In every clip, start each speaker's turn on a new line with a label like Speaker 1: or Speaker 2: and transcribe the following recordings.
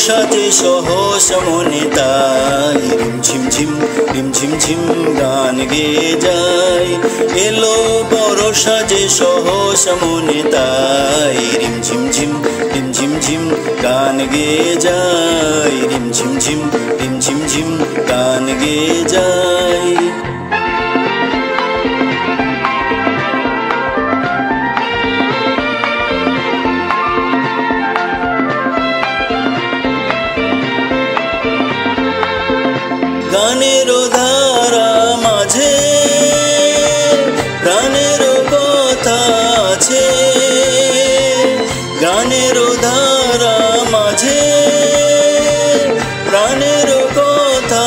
Speaker 1: সাজে সহস মনে তাই রিম ঝিম গান গেয়ে যায়। এলো বড় সাজে সহস মনে তাই রিম ঝিম গান গেয়ে যায়। রিম ঝিম গান গেয়ে যায়। গানের ধারা মাঝে প্রাণের কথা আছে। গানের ধারা মাঝে প্রাণের কথা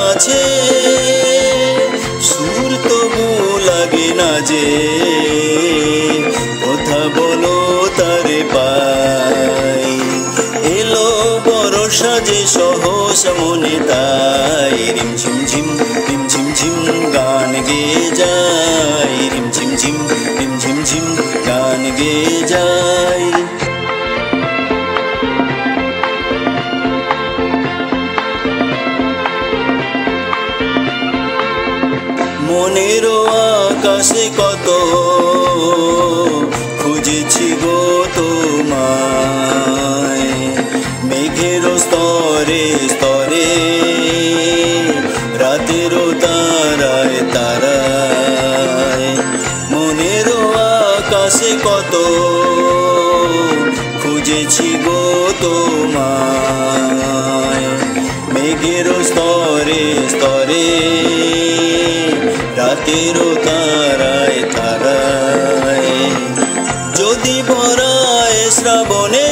Speaker 1: আছে। সুর তবু লাগে না যে কথা বলো তারে পাই। এলো বড় সাজে সহস মনে তাই রিম ঝিম গান গেয়ে যায়। রিম ঝিম গান গেয়ে যায়। মনের আকাশে কত খুঁজেছি গো তোমায়। মেঘের স্তরে স্তরে রাতের তারায় তারায়। মনের আকাশে কত খুঁজেছি গো তোমায়। মেঘের স্তরে স্তরে রাতের তারায় তারায়। যদি ভরায় শ্রাবণে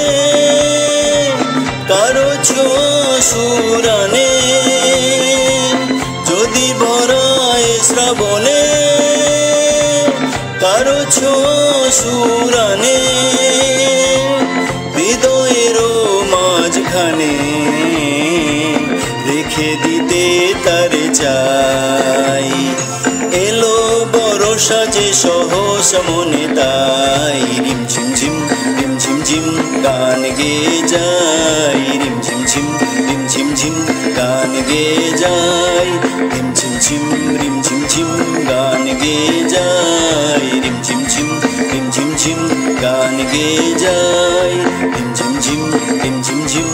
Speaker 1: কারো সুরানে। যদি ভরায় শ্রাবণে কারো সুরানে। হৃদয়ের মাঝখানে রেখে দিতে তারে চাই। এলো বড় সাজে সহস মনে তাই রিম ঝিম গান গেয়ে যায়। রিম ঝিম গান গেয়ে যায়। রিম ঝিম গান গেয়ে যায়। রিম ঝিম গান গেয়ে যায়। রিম ঝিম